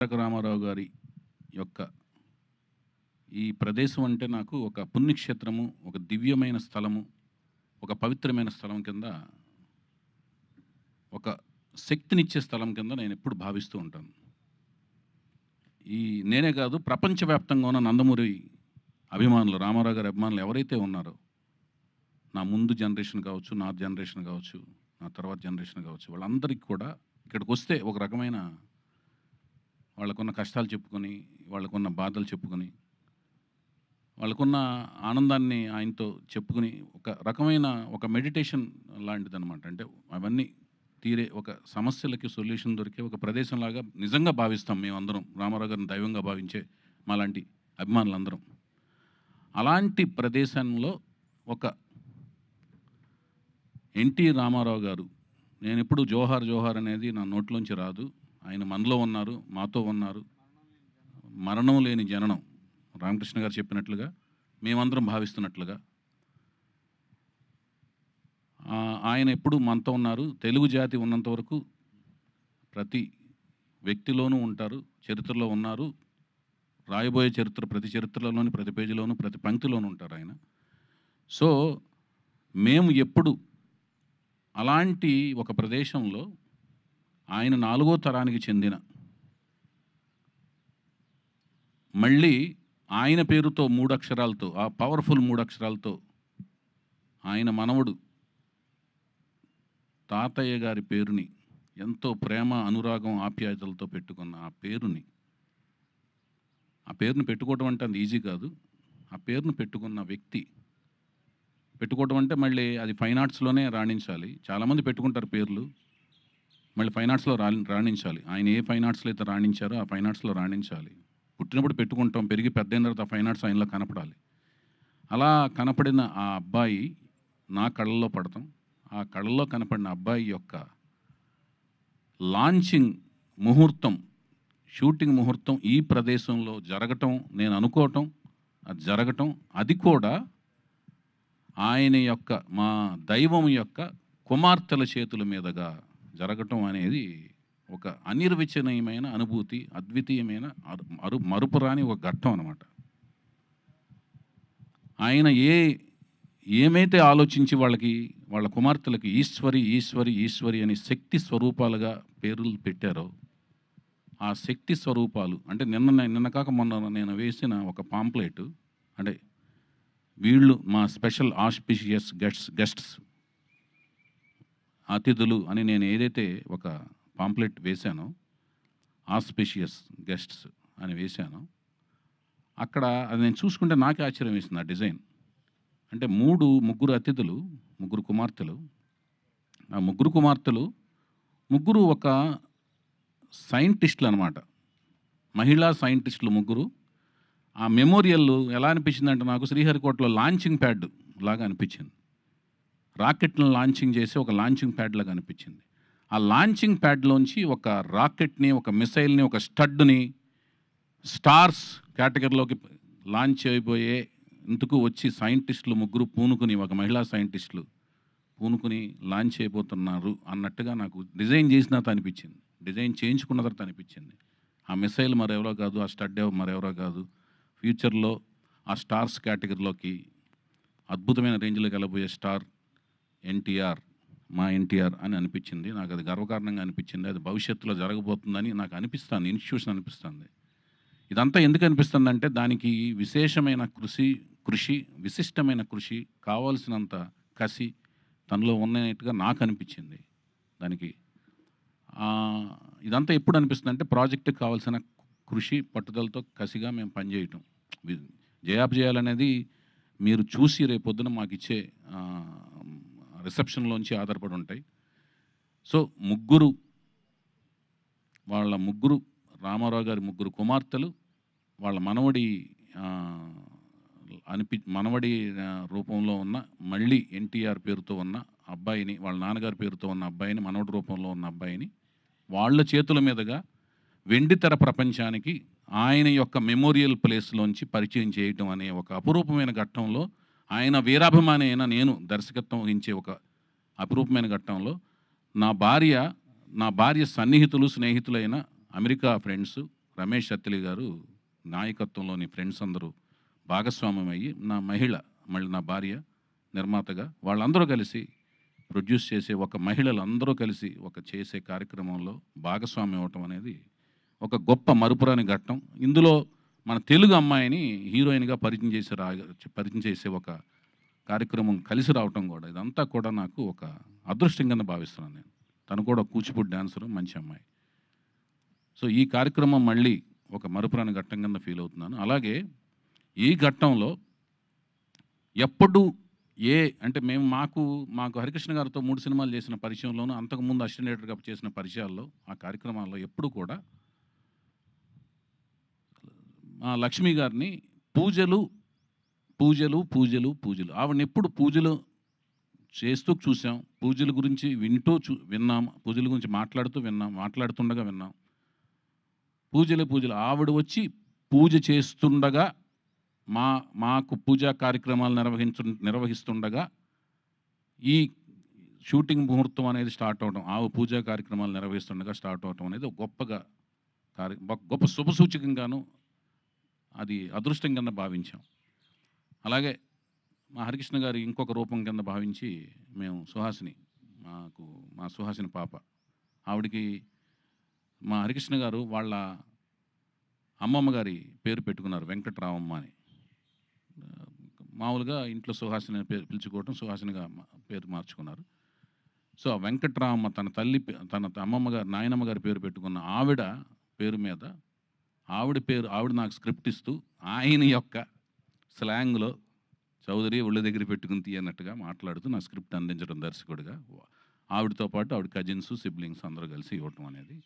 తారక రామారావు గారి యొక్క ఈ ప్రదేశం అంటే నాకు ఒక పుణ్యక్షేత్రము, ఒక దివ్యమైన స్థలము, ఒక పవిత్రమైన స్థలం కింద, ఒక శక్తినిచ్చే స్థలం కింద నేను ఎప్పుడు భావిస్తూ ఉంటాను. ఈ నేనే కాదు, ప్రపంచవ్యాప్తంగా ఉన్న నందమూరి అభిమానులు, రామారావు గారి అభిమానులు ఎవరైతే ఉన్నారో, నా ముందు జనరేషన్ కావచ్చు, నా జనరేషన్ కావచ్చు, నా తర్వాత జనరేషన్ కావచ్చు, వాళ్ళందరికీ కూడా ఇక్కడికి వస్తే ఒక రకమైన వాళ్ళకున్న కష్టాలు చెప్పుకొని, వాళ్ళకున్న బాధలు చెప్పుకొని, వాళ్ళకున్న ఆనందాన్ని ఆయనతో చెప్పుకుని, ఒక రకమైన ఒక మెడిటేషన్ లాంటిదనమాట. అంటే అవన్నీ తీరే ఒక సమస్యలకి సొల్యూషన్ దొరికే ఒక ప్రదేశంలాగా నిజంగా భావిస్తాం మేమందరం. రామారావు గారిని దైవంగా భావించే మాలాంటి అభిమానులందరం. అలాంటి ప్రదేశంలో ఒక ఎన్టీ రామారావు గారు, నేనెప్పుడు జోహార్ జోహార్ అనేది నా నోట్లోంచి రాదు. ఆయన మనలో ఉన్నారు, మాతో ఉన్నారు. మరణం లేని జననం, రామకృష్ణ గారు చెప్పినట్లుగా, మేమందరం భావిస్తున్నట్లుగా ఆయన ఎప్పుడు మనతో ఉన్నారు. తెలుగు జాతి ఉన్నంత వరకు ప్రతి వ్యక్తిలోనూ ఉంటారు, చరిత్రలో ఉన్నారు. రాయబోయే చరిత్ర ప్రతి చరిత్రలోని ప్రతి పేజీలోనూ ప్రతి పంక్తిలోనూ ఉంటారు ఆయన. సో మేము ఎప్పుడు అలాంటి ఒక ప్రదేశంలో ఆయన 4వ తరానికి చెందిన, మళ్ళీ ఆయన పేరుతో 3 అక్షరాలతో, ఆ పవర్ఫుల్ 3 అక్షరాలతో ఆయన మనవడు తాతయ్య గారి పేరుని ఎంతో ప్రేమ, అనురాగం, ఆప్యాయతలతో పెట్టుకున్న ఆ పేరుని పెట్టుకోవడం అంటే అది ఈజీ కాదు. ఆ పేరును పెట్టుకున్న వ్యక్తి, పెట్టుకోవడం అంటే మళ్ళీ అది ఫైన్ ఆర్ట్స్లోనే రాణించాలి. చాలామంది పెట్టుకుంటారు పేర్లు, మళ్ళీ ఫైన్ ఆర్ట్స్లో రాణించాలి. ఆయన ఏ ఫైన్ ఆర్ట్స్లో అయితే రాణించారో ఆ ఫైన్ ఆర్ట్స్లో రాణించాలి. పుట్టినప్పుడు పెట్టుకుంటాం, పెరిగి పెద్దయిన తర్వాత ఆ ఫైన్ ఆర్ట్స్ ఆయనలో కనపడాలి. అలా కనపడిన ఆ అబ్బాయి నా కళ్ళల్లో పడతాం. ఆ కళ్ళల్లో కనపడిన అబ్బాయి యొక్క లాంచింగ్ ముహూర్తం, షూటింగ్ ముహూర్తం ఈ ప్రదేశంలో జరగటం, నేను అనుకోవటం, అది జరగటం, అది కూడా ఆయన యొక్క, మా దైవం యొక్క కుమార్తెల చేతుల మీదుగా జరగటం అనేది ఒక అనిర్వచనీయమైన అనుభూతి, అద్వితీయమైన మరుపురాని ఒక ఘట్టం అన్నమాట. ఆయన ఏమైతే ఆలోచించి వాళ్ళ కుమార్తెలకి ఈశ్వరి ఈశ్వరి ఈశ్వరి అని శక్తి స్వరూపాలుగా పేర్లు పెట్టారో, ఆ శక్తి స్వరూపాలు అంటే నిన్న కాక మొన్న నేను వేసిన ఒక పాంప్లెట్, అంటే వీళ్ళు మా స్పెషల్ ఆస్పిషియస్ గెస్ట్స్ అతిథులు అని నేను ఏదైతే ఒక పాంప్లెట్ వేశానో, ఆస్పిషియస్ గెస్ట్స్ అని వేశానో, అక్కడ అది నేను చూసుకుంటే నాకే ఆశ్చర్యం వేసింది ఆ డిజైన్. అంటే ముగ్గురు అతిథులు, ముగ్గురు కుమార్తెలు. ఆ ముగ్గురు కుమార్తెలు ముగ్గురు ఒక సైంటిస్టులు అనమాట, మహిళా సైంటిస్టులు ముగ్గురు. ఆ మెమోరియల్ ఎలా అనిపించిందంటే నాకు శ్రీహరికోటలో లాంచింగ్ ప్యాడ్ లాగా అనిపించింది. రాకెట్లను లాంచింగ్ చేసి ఒక లాంచింగ్ ప్యాడ్ లాగా అనిపించింది. ఆ లాంచింగ్ ప్యాడ్లోంచి ఒక రాకెట్ని, ఒక మిసైల్ని, ఒక స్టడ్ని స్టార్స్ కేటగిరీలోకి లాంచ్ అయిపోయే ఇందుకు వచ్చి సైంటిస్టులు ముగ్గురు పూనుకుని, ఒక మహిళా సైంటిస్టులు పూనుకుని లాంచ్ అయిపోతున్నారు అన్నట్టుగా నాకు డిజైన్ చేసిన తర్వాత అనిపించింది, డిజైన్ చేయించుకున్న తర్వాత అనిపించింది. ఆ మిసైల్ మరెవరో కాదు, ఆ స్టడ్ మరెవరో కాదు, ఫ్యూచర్లో ఆ స్టార్స్ కేటగిరీలోకి అద్భుతమైన రేంజ్లోకి వెళ్ళబోయే స్టార్ ఎన్టీఆర్, మా ఎన్టీఆర్ అని అనిపించింది. నాకు అది గర్వకారణంగా అనిపించింది. అది భవిష్యత్తులో జరగబోతుందని నాకు అనిపిస్తుంది, ఇన్స్టిట్యూషన్ అనిపిస్తుంది. ఇదంతా ఎందుకు అనిపిస్తుందంటే దానికి విశేషమైన కృషి, విశిష్టమైన కృషి, కావాల్సినంత కసి తనలో ఉన్నట్టుగా నాకు అనిపించింది. దానికి ఇదంతా ఎప్పుడు అనిపిస్తుంది అంటే ప్రాజెక్టుకి కావాల్సిన కృషి, పట్టుదలతో కసిగా మేము పనిచేయటం, జయాపజయాలనేది మీరు చూసి రేపొద్దున మాకు ఇచ్చే రిసెప్షన్లోంచి ఆధారపడి ఉంటాయి. సో ముగ్గురు రామారావు గారి ముగ్గురు కుమార్తెలు, వాళ్ళ మనవడి రూపంలో ఉన్న, మళ్ళీ ఎన్టీఆర్ పేరుతో ఉన్న అబ్బాయిని, వాళ్ళ నాన్నగారి పేరుతో ఉన్న అబ్బాయిని, మనవడి రూపంలో ఉన్న అబ్బాయిని వాళ్ళ చేతుల మీదుగా వెండితెర ప్రపంచానికి ఆయన యొక్క మెమోరియల్ ప్లేస్లోంచి పరిచయం చేయటం అనే ఒక అపురూపమైన ఘట్టంలో, ఆయన వీరాభిమాని అయిన నేను దర్శకత్వం వహించే ఒక అపురూపమైన ఘట్టంలో నా భార్య సన్నిహితులు, స్నేహితులైన అమెరికా ఫ్రెండ్స్, రమేష్ అత్తిలి గారు నాయకత్వంలోని ఫ్రెండ్స్ అందరూ భాగస్వామ్యం అయ్యి మళ్ళీ నా భార్య నిర్మాతగా వాళ్ళందరూ కలిసి ప్రొడ్యూస్ చేసే మహిళలందరూ కలిసి చేసే కార్యక్రమంలో భాగస్వామ్యం అవ్వటం అనేది ఒక గొప్ప మరుపురాని ఘట్టం. ఇందులో మన తెలుగు అమ్మాయిని హీరోయిన్గా పరిచయం చేసే ఒక కార్యక్రమం కలిసి రావటం కూడా ఇదంతా కూడా నాకు ఒక అదృష్టం కింద భావిస్తున్నాను నేను. తను కూడా కూచిపూడి డాన్సరు, మంచి అమ్మాయి. సో ఈ కార్యక్రమం మళ్ళీ ఒక మరుపురాని ఘట్టం కింద ఫీల్ అవుతున్నాను. అలాగే ఈ ఘట్టంలో ఎప్పుడు అంటే మాకు హరికృష్ణ గారితో 3 సినిమాలు చేసిన పరిచయంలోనూ, అంతకుముందు అసిస్టెంట్ డైరెక్టర్గా చేసిన పరిచయాల్లో, ఆ కార్యక్రమాల్లో ఎప్పుడు కూడా లక్ష్మి గారిని పూజలు ఆవిడని ఎప్పుడు పూజలు చేస్తూ చూసాం, పూజల గురించి విన్నాం, పూజల గురించి మాట్లాడుతుండగా విన్నాం. పూజలు ఆవిడ వచ్చి పూజ చేస్తుండగా మాకు పూజా కార్యక్రమాలు నిర్వహిస్తుండగా ఈ షూటింగ్ ముహూర్తం అనేది స్టార్ట్ అవడం, పూజా కార్యక్రమాలు నిర్వహిస్తుండగా స్టార్ట్ అవడం అనేది గొప్ప శుభసూచకంగాను, అది అదృష్టం కింద భావించాం. అలాగే మా హరికృష్ణ గారి ఇంకొక రూపం కింద భావించి మేము మా సుహాసిని పాప, ఆవిడికి మా హరికృష్ణ గారు వాళ్ళ అమ్మమ్మ గారి పేరు పెట్టుకున్నారు, వెంకటరామమ్మ అని. మామూలుగా ఇంట్లో సుహాసిని పిలుచుకోవటం, సుహాసినిగా పేరు మార్చుకున్నారు. సో ఆ వెంకటరామమ్మ తన అమ్మమ్మ గారు, నాయనమ్మ గారి పేరు పెట్టుకున్న ఆవిడ పేరు మీద ఆవిడ నాకు స్క్రిప్ట్ ఇస్తూ ఆయన యొక్క స్లాంగ్లో చౌదరి ఒళ్ళు దగ్గర పెట్టుకుని తీయనట్టుగా మాట్లాడుతూ నా స్క్రిప్ట్ అందించడం దర్శకుడిగా, ఆవిడతో పాటు ఆవిడ కజిన్స్, సిబ్లింగ్స్ అందరూ కలిసి ఇవ్వటం అనేది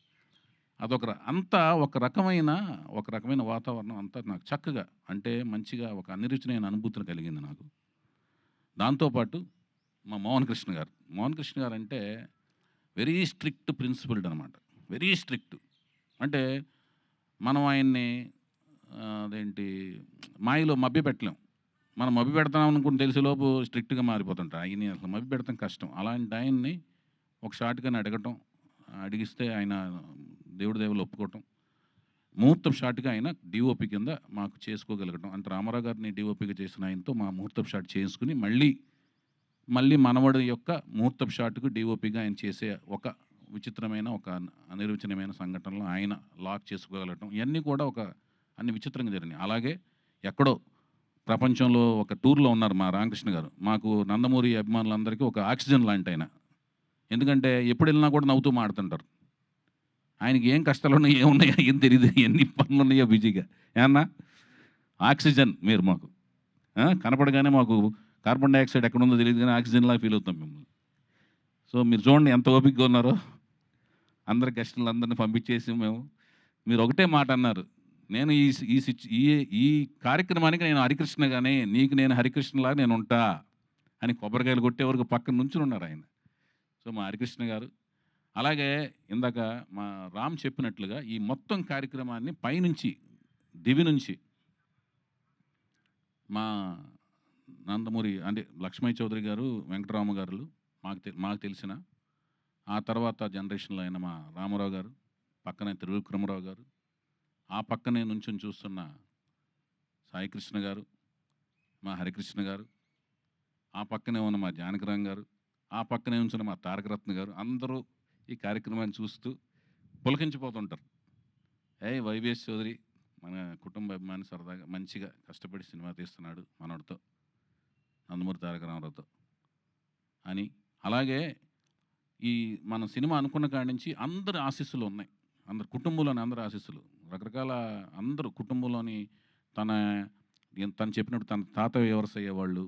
ఒక రకమైన వాతావరణం అంతా నాకు చక్కగా, అంటే మంచిగా ఒక అనిరుచినైన అనుభూతిని కలిగింది నాకు. దాంతోపాటు మా మోహన్ కృష్ణ గారు అంటే వెరీ స్ట్రిక్ట్ ప్రిన్సిపల్డ్ అనమాట, వెరీ స్ట్రిక్ట్. అంటే మనం ఆయన్ని మాయలో మభ్యపెట్టలేం. మనం మభ్యపెడతాం అనుకుని తెలిసేలోపు స్ట్రిక్ట్గా మారిపోతుంటారు. ఆయన్ని అసలు మభ్యపెడతాం కష్టం. అలాంటి ఆయన్ని ఒక షాట్గానే అడిగిస్తే ఆయన దేవుడి దేవుళ్ళు ఒప్పుకోవటం, ముహూర్తం షాట్గా ఆయన డిఓపి కింద మాకు చేసుకోగలగటం. అంటే రామారావు గారిని డిఓపిగా చేసిన ఆయనతో మా ముహూర్తం షాట్ చేసుకుని మళ్ళీ మనవడి యొక్క ముహూర్తం షాట్కు డిఓపిగా ఆయన చేసే ఒక విచిత్రమైన, ఒక అనిర్వచనమైన సంఘటనలో ఆయన లాక్ చేసుకోగలగటం, ఇవన్నీ కూడా అన్ని విచిత్రంగా జరిగినాయి. అలాగే ఎక్కడో ప్రపంచంలో ఒక టూర్లో ఉన్నారు మా రామకృష్ణ గారు. మాకు నందమూరి అభిమానులందరికీ ఒక ఆక్సిజన్ లాంటి ఆయన. ఎందుకంటే ఎప్పుడు వెళ్ళినా కూడా నవ్వుతూ మాడుతుంటారు. ఆయనకి ఏం కష్టాలు ఉన్నాయో, ఏమున్నాయో ఏం తెలియదు, ఎన్ని పనులు ఉన్నాయో బిజీగా. ఏమన్నా ఆక్సిజన్ మీరు మాకు కనపడగానే మాకు కార్బన్ డైఆక్సైడ్ ఎక్కడ ఉందో తెలియదు, కానీ ఆక్సిజన్లా ఫీల్ అవుతాం మిమ్మల్ని. సో మీరు చూడండి ఎంత ఓపికగా ఉన్నారో. అందరి గెస్టులందరినీ పంపించేసి మీరు ఒకటే మాట అన్నారు, నేను ఈ కార్యక్రమానికి నేను హరికృష్ణగానే, నీకు నేను హరికృష్ణలాగా నేను ఉంటా అని కొబ్బరికాయలు కొట్టే వరకు పక్కన నుంచి ఉన్నారు ఆయన. సో మా హరికృష్ణ గారు. అలాగే ఇందాక మా రామ్ చెప్పినట్లుగా ఈ మొత్తం కార్యక్రమాన్ని పైనుంచి దివి నుంచి మా నందమూరి అంటే లక్ష్మయ్య చౌదరి గారు, వెంకటరామ గారు మాకు తెలిసిన, ఆ తర్వాత జనరేషన్లో అయిన మా రామారావు గారు, పక్కనే త్రివిక్రమరావు గారు, ఆ పక్కనే నుంచొని చూస్తున్న సాయికృష్ణ గారు, మా హరికృష్ణ గారు, ఆ పక్కనే ఉన్న మా జానకిరామ్ గారు, ఆ పక్కనే ఉంచిన మా తారకరత్న గారు, అందరూ ఈ కార్యక్రమాన్ని చూస్తూ పులకించిపోతుంటారు. వైవిఎస్ చౌదరి మన కుటుంబ అభిమాని, సరదాగా మంచిగా కష్టపడి సినిమా తీస్తున్నాడు మనోడితో, నందమూరి తారక రామారావుతో అని. అలాగే మన సినిమా అనుకున్న కాడి నుంచి అందరి ఆశీస్సులు ఉన్నాయి, అందరు కుటుంబంలోని అందరి ఆశీస్సులు, రకరకాల అందరూ కుటుంబంలోని తను చెప్పినట్టు తన తాతయ్య వరుస అయ్యేవాళ్ళు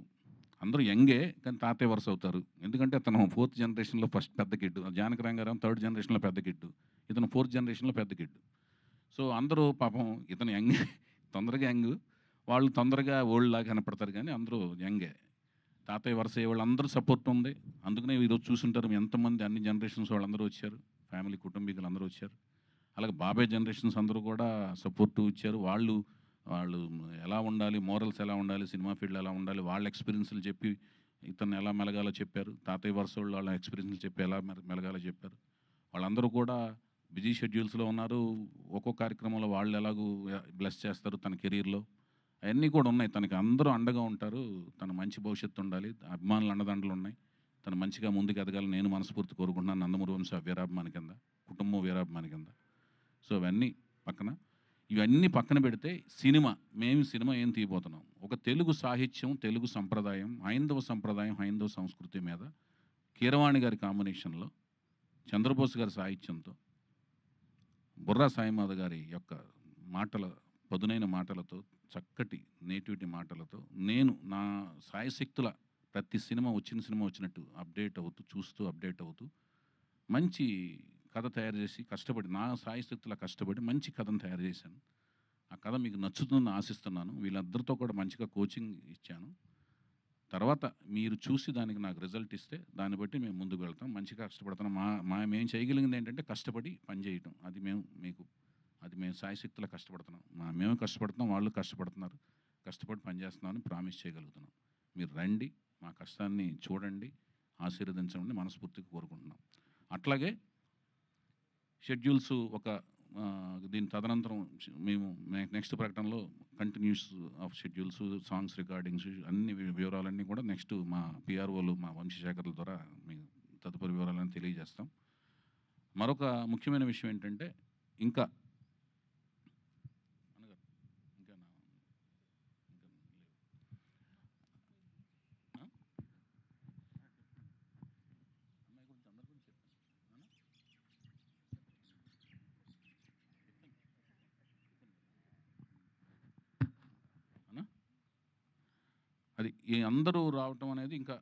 అందరూ యంగే, కానీ తాతయ్య వరుస అవుతారు. ఎందుకంటే తను 4th జనరేషన్లో ఫస్ట్ పెద్ద కిడ్డు, జానకిరామ్ గారు 3rd జనరేషన్లో పెద్ద కిడ్డు, ఇతను 4th జనరేషన్లో పెద్ద కిడ్డు. సో అందరూ పాపం ఇతను యంగ్, తొందరగా యంగ్, వాళ్ళు తొందరగా ఓల్డ్ లాగా కనపడతారు, కానీ అందరూ యంగే. తాతయ్య వరుస అయ్యే వాళ్ళు అందరూ సపోర్ట్ ఉంది. అందుకనే ఈరోజు చూసుంటారు ఎంతమంది, అన్ని జనరేషన్స్ వాళ్ళందరూ వచ్చారు, ఫ్యామిలీ కుటుంబీకులు అందరూ వచ్చారు. అలాగే బాబాయ్ జనరేషన్స్ అందరూ కూడా సపోర్టు ఇచ్చారు. వాళ్ళు ఎలా ఉండాలి, మోరల్స్ ఎలా ఉండాలి, సినిమా ఫీల్డ్ ఎలా ఉండాలి, వాళ్ళ ఎక్స్పీరియన్స్లు చెప్పి ఇతను ఎలా మెలగాలో చెప్పారు. తాతయ్య వరుస వాళ్ళ ఎక్స్పీరియన్స్లు చెప్పి ఎలా మెలగాలో చెప్పారు. వాళ్ళందరూ కూడా బిజీ షెడ్యూల్స్‌లో ఉన్నారు. ఒక్కో కార్యక్రమంలో వాళ్ళు ఎలాగో బ్లెస్ చేస్తారు తన కెరియర్‌లో. అయన్నీ కూడా ఉన్నాయి. తనకి అందరూ అండగా ఉంటారు. తన మంచి భవిష్యత్తు ఉండాలి. అభిమానుల అండదండలు ఉన్నాయి. తను మంచిగా ముందుకు ఎదగాలని నేను మనస్ఫూర్తి కోరుకుంటున్నాను. నందమూరి వంశ వీరాభిమాని కింద, కుటుంబం వీరాభిమాని కింద. సో, ఇవన్నీ పక్కన. ఇవన్నీ పక్కన పెడితే సినిమా ఏం తీయబోతున్నాం. ఒక తెలుగు సాహిత్యం, తెలుగు సంప్రదాయం, హైందవ సంప్రదాయం, హైందవ సంస్కృతి మీద కీరవాణి గారి కాంబినేషన్‌లో, చంద్రబోస్ గారి సాహిత్యంతో, బుర్రా సాయినాథ్ గారి యొక్క మాటల పదునైన మాటలతో, చక్కటి నేటివిటీ మాటలతో, నేను నా శాయశక్తుల ప్రతి సినిమా వచ్చినట్టు అప్డేట్ అవుతూ, చూస్తూ అప్డేట్ అవుతూ, మంచి కథ తయారు చేసి కష్టపడి నా శాయశక్తుల కష్టపడి మంచి కథను తయారు చేశాను. ఆ కథ మీకు నచ్చుతుందని ఆశిస్తున్నాను. వీళ్ళందరితో కూడా మంచిగా కోచింగ్ ఇచ్చాను. తర్వాత మీరు చూసి దానికి నాకు రిజల్ట్ ఇస్తే దాన్ని బట్టి మేము ముందుకు వెళ్తాం. మంచిగా కష్టపడతాం. మేము చేయగలిగింది ఏంటంటే కష్టపడి పని చేయటం. అది మేము శాయశక్తులా కష్టపడుతున్నాం. మేము కష్టపడుతున్నాం, వాళ్ళు కష్టపడుతున్నారు. కష్టపడి పని చేస్తున్నామని ప్రామిస్ చేయగలుగుతున్నాం. మీరు రండి, మా కష్టాన్ని చూడండి, ఆశీర్వదించమని మనస్ఫూర్తిగా కోరుకుంటున్నాం. అట్లాగే షెడ్యూల్స్ దీని తదనంతరం మేము నెక్స్ట్ ప్రకటనలో continuous of schedules, songs recordings అన్ని వివరాలన్నీ కూడా నెక్స్ట్ మా పిఆర్ఓలు, మా వంశశేఖర్ల ద్వారా మీకు తదుపరి వివరాలన్నీ తెలియజేస్తాం. మరొక ముఖ్యమైన విషయం ఏంటంటే ఇంకా అనగా ఇంకా నా ఇంకా లేవు. ఆ? అమ్మాయి గురించి అందరి గురించి చెప్పాను. అవునా? అవునా? అది ఈ అందరూ రావటం అనేది ఇంకా